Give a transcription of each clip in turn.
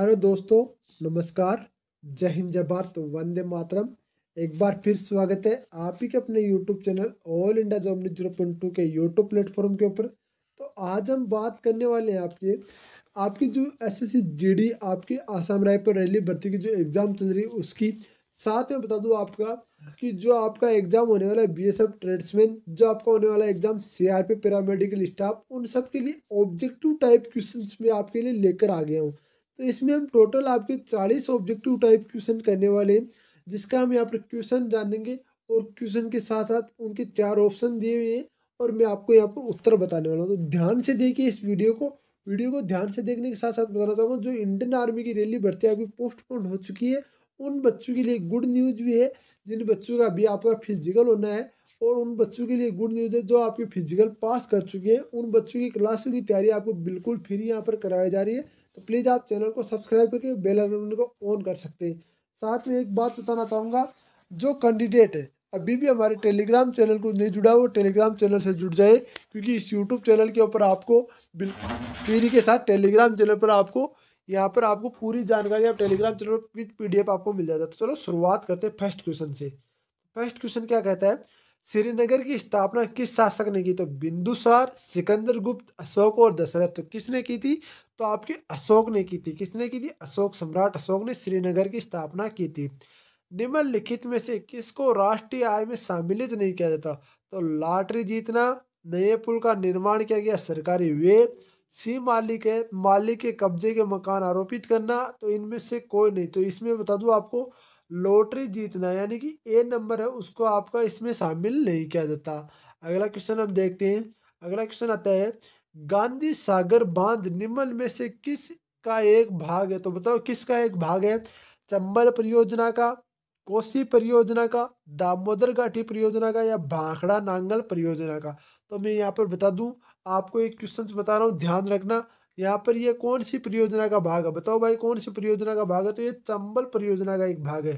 Hello दोस्तों, नमस्कार। जय हिंद, जय भारत, वंदे मातरम। एक बार फिर स्वागत है आप ही के अपने YouTube channel all India job news 0.2 के यूट्यूब प्लेटफॉर्म के ऊपर। तो आज हम बात करने वाले हैं आपकी जो एसएससी जीडी आपकी आसाम रायपुर रैली भर्ती की जो एग्ज़ाम चल रही है उसकी। साथ में बता दूं आपका कि जो आपका एग्ज़ाम होने वाला है बीएसएफ ट्रेड्समैन, जो आपका होने वाला है एग्ज़ाम सीआरपी पैरामेडिकल स्टाफ, उन सब के लिए ऑब्जेक्टिव टाइप क्वेश्चंस में आपके लिए लेकर आ गया हूँ। तो इसमें हम टोटल आपके 40 ऑब्जेक्टिव टाइप क्वेश्चन करने वाले हैं, जिसका हम यहाँ पर क्वेश्चन जानेंगे और क्वेश्चन के साथ साथ उनके 4 ऑप्शन दिए हुए हैं और मैं आपको यहाँ पर उत्तर बताने वाला हूँ। तो ध्यान से देखिए इस वीडियो को ध्यान से देखने के साथ साथ बताना चाहूँगा, जो इंडियन आर्मी की रैली भर्ती अभी पोस्टपोन हो चुकी है, उन बच्चों के लिए गुड न्यूज़ भी है जिन बच्चों का अभी आपका फिजिकल होना है, और उन बच्चों के लिए गुड न्यूज़ है जो आपके फिजिकल पास कर चुके हैं। उन बच्चों की क्लासों की तैयारी आपको बिल्कुल फ्री यहाँ पर कराई जा रही है। तो प्लीज़ आप चैनल को सब्सक्राइब करके बेल आइकन को ऑन कर सकते हैं। साथ में एक बात बताना चाहूँगा, जो कैंडिडेट है अभी भी हमारे टेलीग्राम चैनल को नहीं जुड़ा, वो टेलीग्राम चैनल से जुड़ जाए, क्योंकि इस यूट्यूब चैनल के ऊपर आपको बिल्कुल फ्री के साथ टेलीग्राम चैनल पर आपको यहाँ पर आपको पूरी जानकारी आप टेलीग्राम चैनल पर विद पीडीएफ आपको मिल जाता है। तो चलो शुरुआत करते हैं फर्स्ट क्वेश्चन से। फर्स्ट क्वेश्चन क्या कहता है, श्रीनगर की स्थापना किस शासक ने की? तो बिंदुसार, सिकंदर गुप्त, अशोक और दशरथ। तो किसने की थी? तो आपके अशोक ने की थी। किसने की थी? अशोक, सम्राट अशोक ने श्रीनगर की स्थापना की थी। निम्नलिखित में से किसको राष्ट्रीय आय में सम्मिलित नहीं किया जाता? तो लॉटरी जीतना, नए पुल का निर्माण किया गया सरकारी व्यय, सी मालिक के कब्जे के मकान आरोपित करना। तो इनमें से कोई नहीं। तो इसमें बता दूं आपको, लॉटरी जीतना यानी कि ए नंबर है उसको आपका इसमें शामिल नहीं किया जाता। अगला क्वेश्चन हम देखते हैं। अगला क्वेश्चन आता है, गांधी सागर बांध निम्न में से किस का एक भाग है? तो बताओ किसका एक भाग है? चंबल परियोजना का, कोसी परियोजना का, दामोदर घाटी परियोजना का, या भाखड़ा नांगल परियोजना का। तो मैं यहाँ पर बता दूं आपको, एक क्वेश्चन बता रहा हूँ, ध्यान रखना। यहाँ पर ये कौन सी परियोजना का भाग है? बताओ भाई कौन सी परियोजना का भाग है? तो ये चंबल परियोजना का एक भाग है।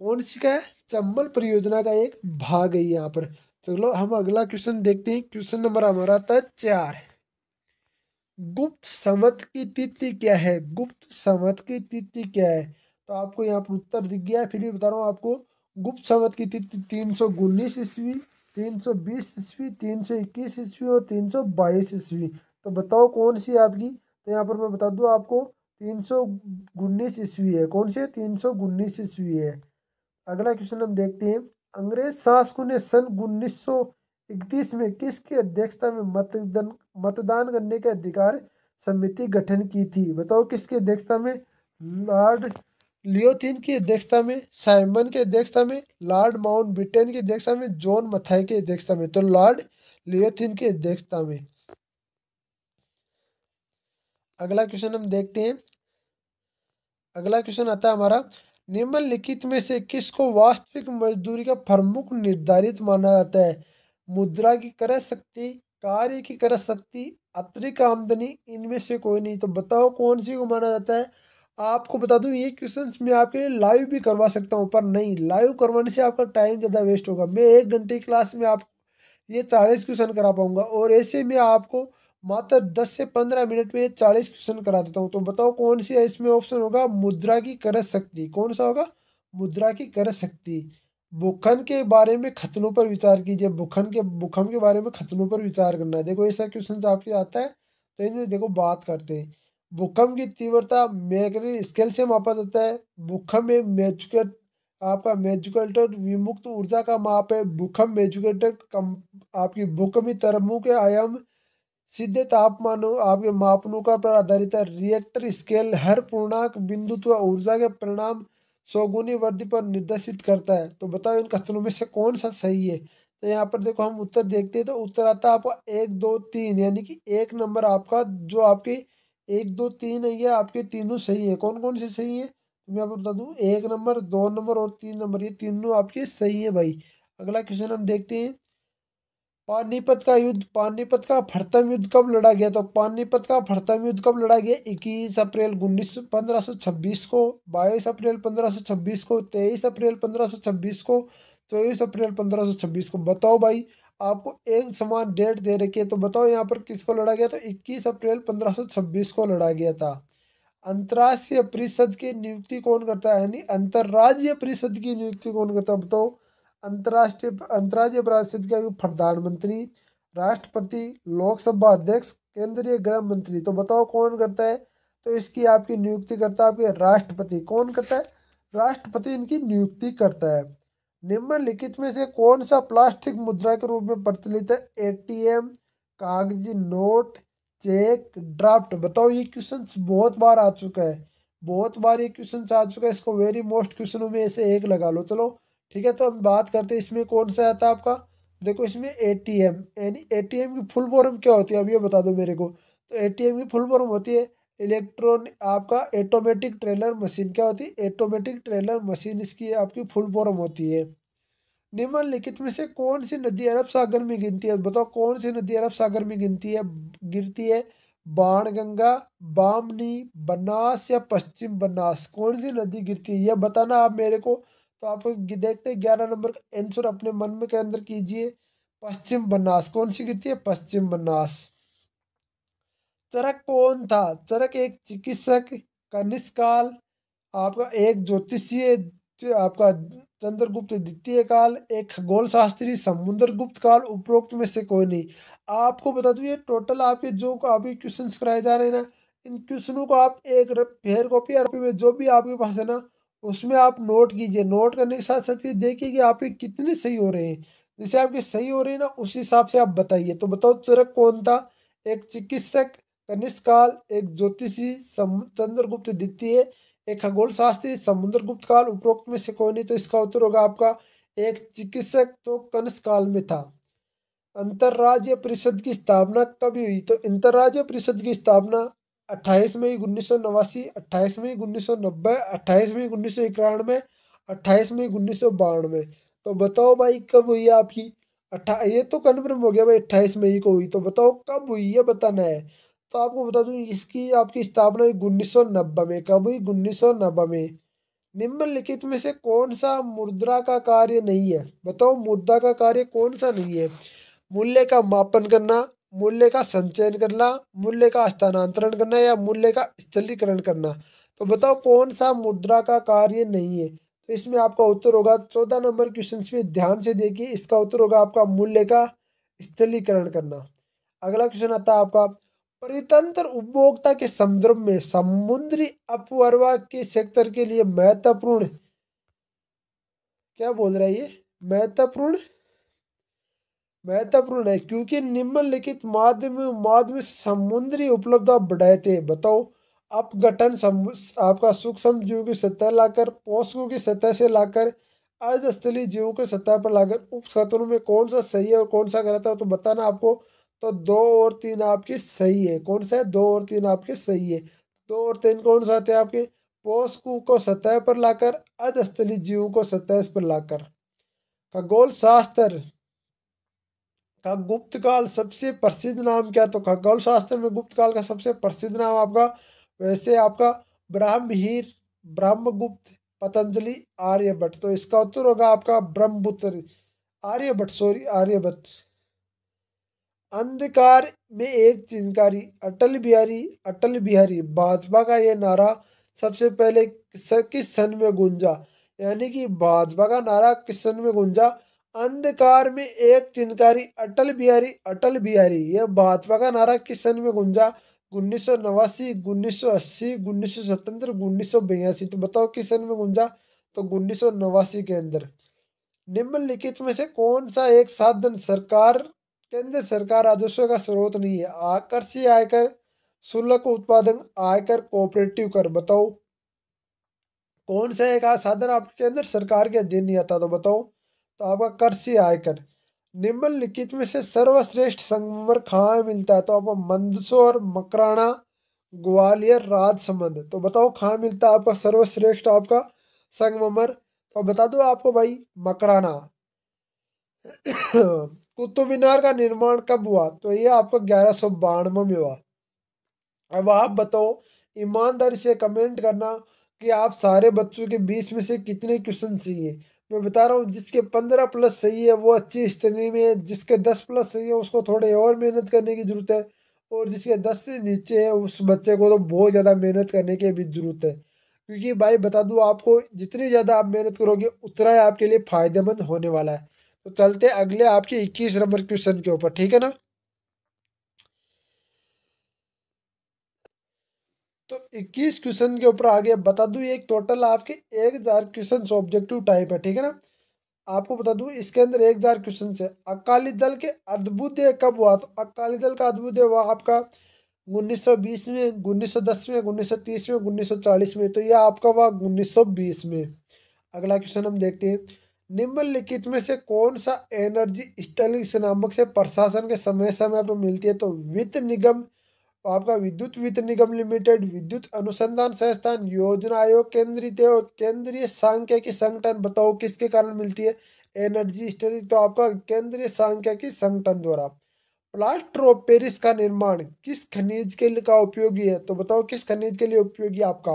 कौन सी का है? चंबल परियोजना का एक भाग है यहाँ पर। चलो हम अगला क्वेश्चन देखते हैं। क्वेश्चन नंबर हमारा आता है 4। गुप्त संवत की तिथि क्या है? गुप्त संवत की तिथि क्या है? तो आपको यहाँ पर उत्तर दिख गया है, फिर भी बता रहा हूँ आपको। गुप्त संवत की तिथि 319 ईस्वी, 320 ईस्वी, 321 ईस्वी और 322 ईस्वी। तो बताओ कौन सी है आपकी? तो यहाँ पर मैं बता दूँ आपको, 319 ईस्वी है। कौन सी है? 319 ईस्वी है। अगला क्वेश्चन हम देखते हैं। अंग्रेज शासकों ने सन 1931 में किसकी अध्यक्षता में मतदान करने के अधिकार समिति गठन की थी? बताओ किसकी अध्यक्षता में? लॉर्ड लियोथिन की अध्यक्षता में, साइमन की अध्यक्षता में, लॉर्ड माउंटबेटन की अध्यक्षता में, जॉन मथाई की अध्यक्षता में। तो लॉर्ड लियोथिन की अध्यक्षता में। अगला क्वेश्चन हम देखते हैं। अगला क्वेश्चन आता है हमारा, निम्नलिखित में से किसको वास्तविक मजदूरी का प्रमुख निर्धारित माना जाता है? मुद्रा की क्रय शक्ति, कार्य की क्रय शक्ति, अतिरिक्त आमदनी, इनमें से कोई नहीं। तो बताओ कौन सी को माना जाता है? आपको बता दूं ये क्वेश्चंस मैं आपके लिए लाइव भी करवा सकता हूँ, पर नहीं, लाइव करवाने से आपका टाइम ज़्यादा वेस्ट होगा। मैं 1 घंटे की क्लास में आपको ये 40 क्वेश्चन करा पाऊंगा, और ऐसे में आपको मात्र 10 से 15 मिनट में 40 क्वेश्चन करा देता हूँ। तो बताओ कौन सी है इसमें? ऑप्शन होगा मुद्रा की क्रय शक्ति। कौन सा होगा? मुद्रा की क्रय शक्ति। भूखंड के बारे में खतनों पर विचार कीजिए। भूखंड के बारे में खतनों पर विचार करना है। देखो ऐसा क्वेश्चन आपके आता है, तो इनमें देखो बात करते हैं। भूकंप की तीव्रता मैग्नेटिक स्केल से मापा जाता है। भूकंप में आपका मैजिकल्टर विमुक्त ऊर्जा का माप है। भूकंप मैजिकल्टर कम आपकी भूकंपी तरंगों के आयाम सीधे तापमानों आपके मापनों का पर आधारित है। रिएक्टर स्केल हर पूर्णांक बिंदु व ऊर्जा के परिणाम सौगुनी वृद्धि पर निर्देशित करता है। तो बताओ इन कथनों में से कौन सा सही है? तो यहाँ पर देखो हम उत्तर देखते हैं, तो उत्तर आता है आपका 1, 2, 3, यानी कि 1 नंबर आपका जो आपके 1, 2, 3 है, ये आपके तीनों सही है। कौन कौन से सही है? तो मैं आपको बता दूं, 1 नंबर, 2 नंबर और 3 नंबर, ये तीनों आपके सही है भाई। अगला क्वेश्चन हम देखते हैं। पानीपत का प्रथम युद्ध कब लड़ा गया? तो पानीपत का प्रथम युद्ध कब लड़ा गया? 21 अप्रैल 1526 को, 22 अप्रैल 1526 को, 23 अप्रैल 1526 को, 24 अप्रैल 1526 को। बताओ भाई, आपको एक समान डेट दे रखी है, तो बताओ यहाँ पर किसको लड़ा गया? तो 21 अप्रैल 1526 को लड़ा गया था। अंतर्राष्ट्रीय परिषद की नियुक्ति कौन करता है, यानी अंतर्राज्यीय परिषद की नियुक्ति कौन करता है बताओ। अंतर्राज्यीय परिषद का प्रधानमंत्री, राष्ट्रपति, लोकसभा अध्यक्ष, केंद्रीय गृह मंत्री। तो बताओ कौन करता है। तो इसकी आपकी नियुक्ति करता है आपके राष्ट्रपति। कौन करता है, राष्ट्रपति इनकी नियुक्ति करता है। निम्नलिखित में से कौन सा प्लास्टिक मुद्रा के रूप में प्रचलित है, एटीएम, कागजी नोट, चेक, ड्राफ्ट। बताओ ये क्वेश्चन बहुत बार आ चुका है, बहुत बार ये क्वेश्चन आ चुका है। इसको वेरी मोस्ट क्वेश्चनों में से एक लगा लो। चलो ठीक है, तो हम बात करते हैं इसमें कौन सा आता है आपका। देखो इसमें एटीएम, यानी एटीएम की फुल फॉर्म क्या होती है, अब ये बता दो मेरे को। तो एटीएम की फुल फॉर्म होती है इलेक्ट्रॉनिक आपका ऑटोमेटिक टेलर मशीन। क्या होती है, ऑटोमेटिक टेलर मशीन इसकी आपकी फुल फॉर्म होती है। निम्नलिखित में से कौन सी नदी अरब सागर में गिनती है, बताओ कौन सी नदी अरब सागर में गिरती है। बाणगंगा, बामनी, बनास या पश्चिम बनास, कौन सी नदी गिरती है यह बताना आप मेरे को। तो आप देखते हैं 11 नंबर का आंसर अपने मन में के अंदर कीजिए। पश्चिम बनास, कौन सी गिरती है, पश्चिम बनास। चरक कौन था, चरक एक चिकित्सक, कनिष्काल, आपका एक ज्योतिषीय, आपका चंद्रगुप्त द्वितीय काल, एक खगोल शास्त्री, समुद्रगुप्त काल, उपरोक्त में से कोई नहीं। आपको बता दूं ये टोटल आपके जो अभी क्वेश्चन कराए जा रहे हैं ना, इन क्वेश्चनों को आप एक फेयर कॉपी आरपी में जो भी आपके पास है ना, उसमें आप नोट कीजिए। नोट करने के साथ साथ ये देखिए कि आपके कितने सही हो रहे हैं। जैसे आपके सही हो रहे हैं ना, उस हिसाब से आप बताइए। तो बताओ चरक कौन था, एक चिकित्सक, कनिष्काल, एक ज्योतिषी, चंद्रगुप्त द्वितीय, एक खगोल शास्त्री, समुद्रगुप्त काल, उपरोक्त में से कोई नहीं। तो इसका उत्तर होगा आपका एक चिकित्सक, तो कंस काल में था। अंतर्राज्यीय परिषद की स्थापना कब हुई, तो अंतर्राज्यीय परिषद की स्थापना 28 मई 1989, 28 मई 1990, 28 मई 1991, 28 मई 1992। तो बताओ भाई कब हुई है आपकी ये तो कन्फर्म हो गया भाई, 28 मई को हुई। तो बताओ कब हुई है बताना है। तो आपको बता दूं इसकी आपकी स्थापना हुई 1990 में। कब हुई, 1990 में। निम्नलिखित में से कौन सा मुद्रा का कार्य नहीं है, बताओ मुद्रा का कार्य कौन सा नहीं है। मूल्य का मापन करना, मूल्य का संचयन करना, मूल्य का स्थानांतरण करना या मूल्य का स्थलीकरण करना। तो बताओ कौन सा मुद्रा का कार्य नहीं है। तो इसमें आपका उत्तर होगा 14 नंबर क्वेश्चन में ध्यान से देखिए, इसका उत्तर होगा आपका मूल्य का स्थलीकरण करना। अगला क्वेश्चन आता है आपका, परितंत्र उपभोक्ता के संदर्भ में समुद्री अपवर्तक के सेक्टर के लिए महत्वपूर्ण, क्या बोल रहा है ये, महत्वपूर्ण, महत्वपूर्ण है क्योंकि निम्नलिखित माध्यम से समुद्री उपलब्धता बढ़ाते हैं। बताओ अपघटन, आपका सूक्ष्म जीवों की सतह लाकर, पोषकों की सतह से लाकर, अर्धस्थलीय जीवों की सतह पर लाकर उप खतरों में कौन सा सही है और कौन सा गलत है तो बताना आपको। तो 2 और 3 आपके सही है। कौन सा है, 2 और 3 आपके सही है। 2 और 3 कौन सा आते हैं आपके, पोषकों को सतह पर लाकर, अर्धस्थलीय जीवों को सतह पर लाकर। खगोल शास्त्र का गुप्त काल सबसे प्रसिद्ध नाम क्या, तो खगोल शास्त्र में गुप्त काल का सबसे प्रसिद्ध नाम आपका वैसे आपका ब्राह्महीर, ब्रह्मगुप्त, पतंजलि, आर्यभट्ट। तो इसका उत्तर होगा आपका ब्रह्मपुत्र, आर्यभट्ट, सॉरी आर्यभट्ट। अंधकार में एक चिनकारी, अटल बिहारी भाजपा का ये नारा सबसे पहले किस सन में गूंजा, यानी कि भाजपा का नारा किस सन में गूंजा। अंधकार में एक चिनकारी, अटल बिहारी यह भाजपा का नारा किस सन में गूंजा, 1989, 1980, 1977, 1982। तो बताओ किस सन में गूंजा, तो 1989 के अंदर। निम्नलिखित में से कौन सा एक साधन सरकार, केंद्र सरकार राजस्व का स्रोत नहीं है, आकर्षीय आयकर, शुल्क उत्पादन, आयकर, कोऑपरेटिव कर। बताओ कौन सा एक साधन आपके अंदर सरकार के अधीन नहीं आता, तो बताओ। तो आपका कर से आयकर। निम्नलिखित में से सर्वश्रेष्ठ संगमरमर कहाँ मिलता है, तो आपको मंदसौर, मकराना, ग्वालियर, राजसमंद। तो बताओ कहाँ मिलता है आपका सर्वश्रेष्ठ आपका संगमरमर, तो बता दो आपको भाई, मकराना। कुतुब मीनार का निर्माण कब हुआ, तो ये आपका 1192 में हुआ। अब आप बताओ, ईमानदारी से कमेंट करना कि आप सारे बच्चों के 20 में से कितने क्वेश्चन सही है। मैं बता रहा हूँ जिसके 15 प्लस सही है वो अच्छी स्थिति में है, जिसके 10 प्लस सही है उसको थोड़े और मेहनत करने की जरूरत है, और जिसके 10 से नीचे है उस बच्चे को तो बहुत ज़्यादा मेहनत करने की भी ज़रूरत है, क्योंकि भाई बता दूँ आपको, जितनी ज़्यादा आप मेहनत करोगे उतना ही आपके लिए फ़ायदेमंद होने वाला है। तो चलते अगले आपके 21 नंबर क्वेश्चन के ऊपर, ठीक है ना। तो 21 क्वेश्चन के ऊपर आगे बता दूं, एक टोटल आपके 1000 क्वेश्चन ऑब्जेक्टिव टाइप है, ठीक है ना। आपको बता दूं इसके अंदर 1000 क्वेश्चन है। अकाली दल के अद्भुदय कब हुआ, तो अकाली दल का अद्भुदय हुआ आपका 1920 में, 1910 में, 1930 में, 1940 में। तो यह आपका हुआ 1920 में। अगला क्वेश्चन हम देखते हैं, निम्नलिखित में से कौन सा एनर्जी स्टैटिस्टिक्स नामक से प्रशासन के समय समय पर मिलती है, तो वित्त निगम, आपका विद्युत वित्त निगम लिमिटेड, विद्युत अनुसंधान संस्थान, योजना आयोग, केंद्रीय और केंद्रीय सांख्यिकी संगठन। बताओ किसके कारण मिलती है एनर्जी स्टडी, तो आपका केंद्रीय सांख्यिकी संगठन द्वारा। प्लास्टर ऑफ पेरिस का निर्माण किस खनिज के लिए का उपयोगी है, तो बताओ किस खनिज के लिए उपयोगी है आपका,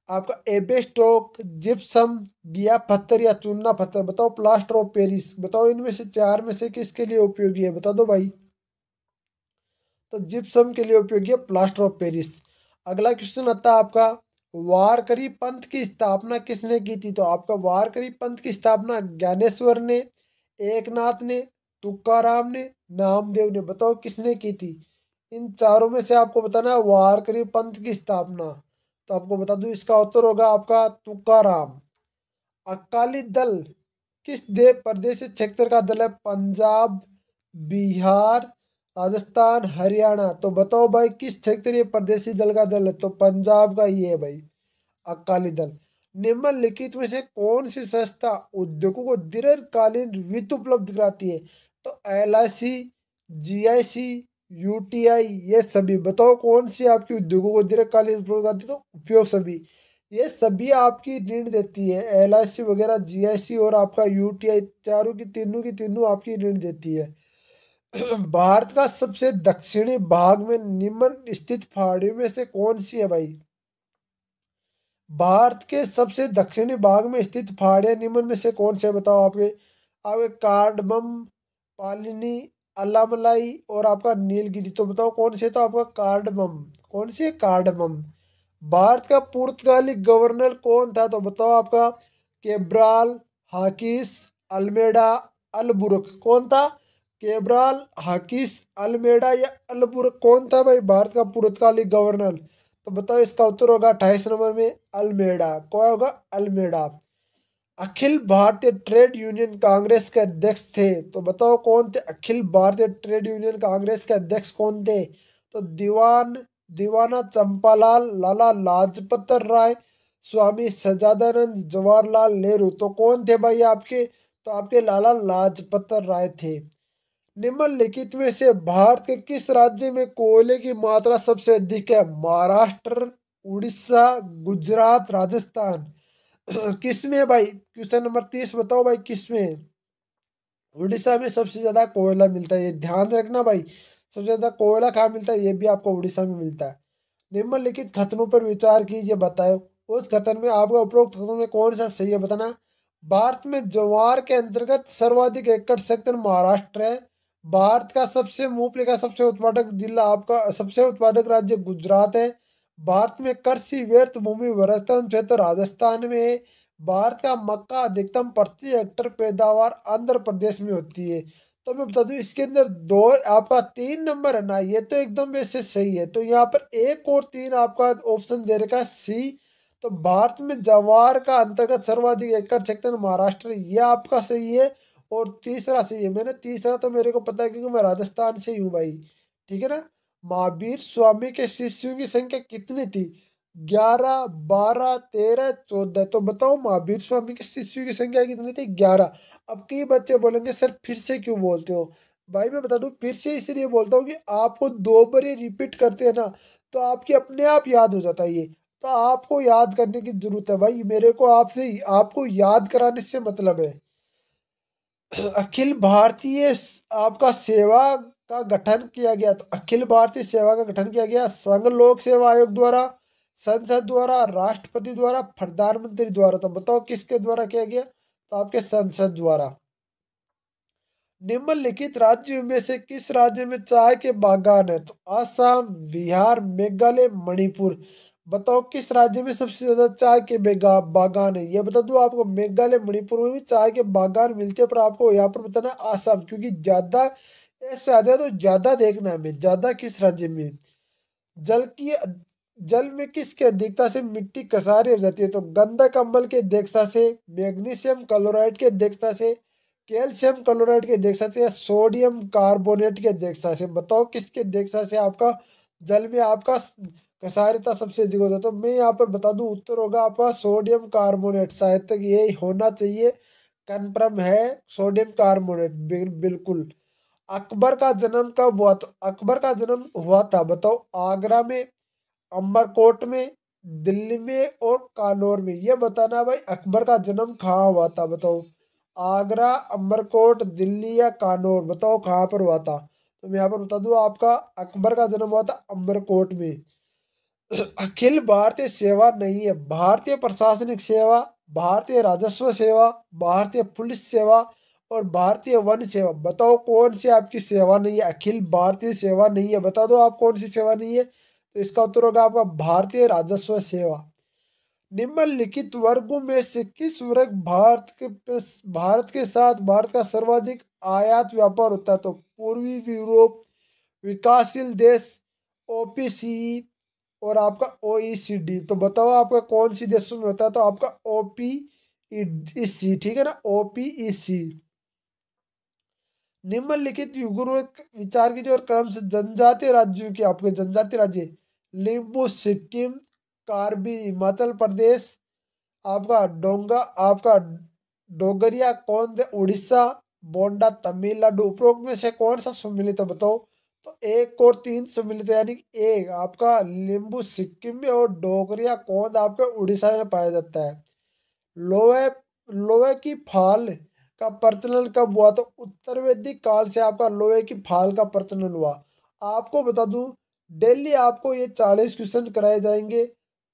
आपका एबेस्टोक, जिप्सम, गिया पत्थर या चूना पत्थर। बताओ प्लास्टर ऑफ पेरिस, बताओ इनमें से चार में से किसके लिए उपयोगी है, बता दो भाई। तो जिप्सम के लिए उपयोगी है प्लास्टर ऑफ पेरिस। अगला क्वेश्चन आता है आपका, वारकरी पंथ की स्थापना किसने की थी, तो आपका वारकरी पंथ की स्थापना ज्ञानेश्वर ने, एकनाथ ने, तुकाराम ने, नामदेव ने। बताओ किसने की थी। इन चारों में से आपको बताना है वारकरी पंथ की स्थापना। तो आपको बता दूं इसका उत्तर होगा आपका तुकाराम। अकाली दल किस देव प्रदेश क्षेत्र का दल है, पंजाब, बिहार, राजस्थान, हरियाणा। तो बताओ भाई किस क्षेत्रीय प्रदेशी दल का दल है, तो पंजाब का ये है भाई अकाली दल। निम्नलिखित में से कौन सी संस्था उद्योगों को दीर्घकालीन वित्त उपलब्ध कराती है, तो LIC, GIC, UTI, ये सभी। बताओ कौन सी आपकी उद्योगों को दीर्घकालीन उपलब्ध कराती है, तो उपयोग सभी। ये सभी आपकी ऋण देती है, LIC वगैरह, GIC और आपका UTI, चारों की तीनों आपकी ऋण देती है। भारत का सबसे दक्षिणी भाग में निम्न स्थित पहाड़ियों में से कौन सी है भाई, भारत के सबसे दक्षिणी भाग में स्थित पहाड़ियां निम्न में से कौन से है? बताओ आपके, आपके कार्डमम, पालिनी, अलामलाई और आपका नीलगिरी। तो बताओ कौन से, तो आपका कार्डमम। कौन सी है, कार्डमम। भारत का पुर्तगाली गवर्नर कौन था, तो बताओ आपका केब्राल, हाकिस, अल्मेडा, अलबुर्क। कौन था, केब्राल, हाकिस, अल्मेडा या अलबुर्क, कौन था भाई भारत का पुर्तगाली गवर्नर। तो बताओ इसका उत्तर होगा 28 नंबर में अल्मेडा। कौन होगा, Almeida. Akhil Bharatiya trade union Congress के अध्यक्ष थे, तो बताओ कौन थे अखिल भारतीय ट्रेड यूनियन कांग्रेस के अध्यक्ष कौन थे, तो दीवाना चंपालाल, लाला लाजपत राय, स्वामी सजादानंद, जवाहरलाल नेहरू। तो कौन थे भाई आपके, तो आपके लाला लाजपत राय थे। निम्नलिखित में से भारत के किस राज्य में कोयले की मात्रा सबसे अधिक है, महाराष्ट्र, उड़ीसा, गुजरात, राजस्थान। किसमें भाई, क्वेश्चन नंबर 30 बताओ भाई किसमें। उड़ीसा में सबसे ज्यादा कोयला मिलता है, ये ध्यान रखना भाई। सबसे ज्यादा कोयला कहाँ मिलता है, ये भी आपको उड़ीसा में मिलता है। निम्नलिखित कथनों पर विचार कीजिए, बताओ उस कथन में आपका उपरोक्त कथनों में कौन सा सही है, बताना। भारत में ज्वार के अंतर्गत सर्वाधिक एकड़ क्षेत्र महाराष्ट्र है। भारत का सबसे मूंगफली का सबसे उत्पादक जिला, आपका सबसे उत्पादक राज्य गुजरात है। भारत में कृषि व्यर्थ भूमि वर्तन क्षेत्र राजस्थान में है। भारत का मक्का अधिकतम प्रति हेक्टर पैदावार आंध्र प्रदेश में होती है। तो मैं बता दूं इसके अंदर दो, आपका 3 नंबर है ना, ये तो एकदम वैसे सही है। तो यहाँ पर 1 और 3 आपका ऑप्शन दे रखा है सी। तो भारत में जवार का अंतर्गत सर्वाधिक एकड़ क्षेत्र महाराष्ट्र, ये आपका सही है। और तीसरा सही है, मैंने तीसरा तो मेरे को पता है क्योंकि मैं राजस्थान से ही हूँ भाई, ठीक है ना। महावीर स्वामी के शिष्यों की संख्या कितनी थी, 11, 12, 13, 14। तो बताओ महावीर स्वामी के शिष्यों की संख्या कितनी थी, 11। अब कई बच्चे बोलेंगे सर फिर से क्यों बोलते हो, भाई मैं बता दूं फिर से इसलिए बोलता हूँ कि आपको 2 बार ये रिपीट करते हैं ना, तो आपके अपने आप याद हो जाता है ये। तो आपको याद करने की जरूरत है भाई, मेरे को आपसे आपको याद कराने से मतलब है। अखिल भारतीय आपका सेवा का गठन किया गया, तो अखिल भारतीय सेवा का गठन किया गया संघ लोक सेवा आयोग द्वारा, संसद द्वारा, राष्ट्रपति द्वारा, प्रधानमंत्री द्वारा। तो बताओ किसके द्वारा किया गया, तो आपके संसद द्वारा। निम्नलिखित राज्यों में से किस राज्य में चाय के बागान है? तो आसाम, बिहार, मेघालय, मणिपुर। बताओ किस राज्य में सबसे ज्यादा चाय के बागान है? ये बता दूं आपको, मेघालय मणिपुर में भी चाय के बागान मिलते हैं, पर आपको यहाँ पर बताना आसाम, क्योंकि ज्यादा ऐसे आ जाए तो ज्यादा देखना है हमें, ज्यादा किस राज्य में। जल की जल में किसकी अधिकता से मिट्टी क्षारीय हो जाती है? तो गंधक अम्ल के अधिकता से, मैग्नीशियम क्लोराइड के अधिकता से, कैल्शियम क्लोराइड के अधिकता से, या सोडियम कार्बोनेट के अधिकता से। बताओ किसके अधिकता से आपका जल में आपका क्षारीयता सबसे अधिक होता है? तो मैं यहाँ पर बता दूं, उत्तर होगा आपका सोडियम कार्बोनेट। शायद तक ये होना चाहिए, कन्फर्म है, सोडियम कार्बोनेट बिल्कुल। अकबर का जन्म कब हुआ? तो अकबर का जन्म हुआ था, बताओ, आगरा में, अमरकोट में, दिल्ली में और कानौर में। ये बताना भाई अकबर का जन्म कहाँ हुआ था, बताओ। आगरा, अमरकोट, दिल्ली या कानौर, बताओ कहाँ पर हुआ था? तो मैं यहाँ पर बता दूं, आपका अकबर का जन्म हुआ था अमरकोट में। अखिल भारतीय सेवा नहीं है, भारतीय प्रशासनिक सेवा, भारतीय राजस्व सेवा, भारतीय पुलिस सेवा और भारतीय वन सेवा। बताओ कौन सी आपकी सेवा नहीं है? अखिल भारतीय सेवा नहीं है, बता दो आप कौन सी सेवा नहीं है? तो इसका उत्तर होगा आपका भारतीय राजस्व सेवा। निम्नलिखित वर्गों में से किस वर्ग भारत के साथ भारत का सर्वाधिक आयात व्यापार होता है? तो पूर्वी यूरोप, विकासशील देश, ओपीसी और आपका ओईसीडी। तो बताओ आपका कौन सी देशों में होता है? तो आपका ओपीईसी, ठीक है ना, ओपीईसी। निम्नलिखित युग्म विचार की जो क्रम से जनजातीय राज्यों की, आपके जनजातीय राज्य, लिम्बू सिक्किम, कार्बी हिमाचल प्रदेश, आपका डोंगा, आपका डोगरिया कौंद उड़ीसा, बोंडा तमिलनाडु। उपरोक्त में से कौन सा सम्मिलित है, बताओ? तो एक और तीन सम्मिलित है, यानी कि एक आपका लिम्बू सिक्किम में और डोगरिया कौंद आपके उड़ीसा में पाया जाता है। लोहे लोहे की फाल का प्रचलन कब हुआ? तो उत्तर वैदिक काल से आपका लोहे की फाल का प्रचलन हुआ। आपको बता दूं, डेली आपको ये 40 क्वेश्चन कराए जाएंगे।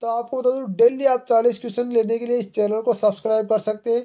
तो आपको बता दूं, डेली आप 40 क्वेश्चन लेने के लिए इस चैनल को सब्सक्राइब कर सकते हैं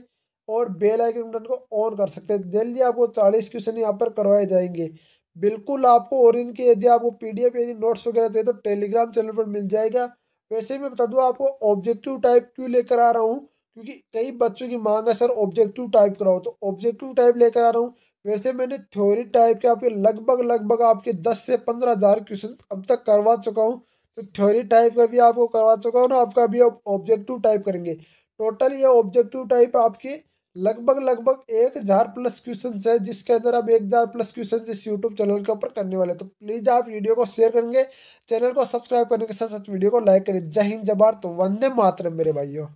और बेल आइकन बटन को ऑन कर सकते हैं। डेली आपको 40 क्वेश्चन यहाँ पर करवाए जाएंगे बिल्कुल आपको। और इनके यदि आपको पीडीएफ, यदि नोट्स वगैरह चाहिए तो टेलीग्राम चैनल पर मिल जाएगा। वैसे मैं बता दूं आपको, ऑब्जेक्टिव टाइप क्यों लेकर आ रहा हूँ, क्योंकि कई बच्चों की मांग है सर ऑब्जेक्टिव टाइप कराओ, तो ऑब्जेक्टिव टाइप लेकर आ रहा हूँ। वैसे मैंने थ्योरी टाइप के आपके लगभग लगभग आपके 10 से 15 हज़ार क्वेश्चन अब तक करवा चुका हूँ। तो थ्योरी टाइप का भी आपको करवा चुका हूँ ना, आपका भी ऑब्जेक्टिव टाइप करेंगे। टोटल ये ऑब्जेक्टिव टाइप आपके लगभग लगभग 1,000 प्लस क्वेश्चन है, जिसके अंदर आप 1,000 प्लस क्वेश्चन इस यूट्यूब चैनल के ऊपर करने वाले। तो प्लीज आप वीडियो को शेयर करेंगे, चैनल को सब्सक्राइब करने के साथ साथ वीडियो को लाइक करें। जय हिंद, जय भारत, वंदे मातरम मेरे भाइयों।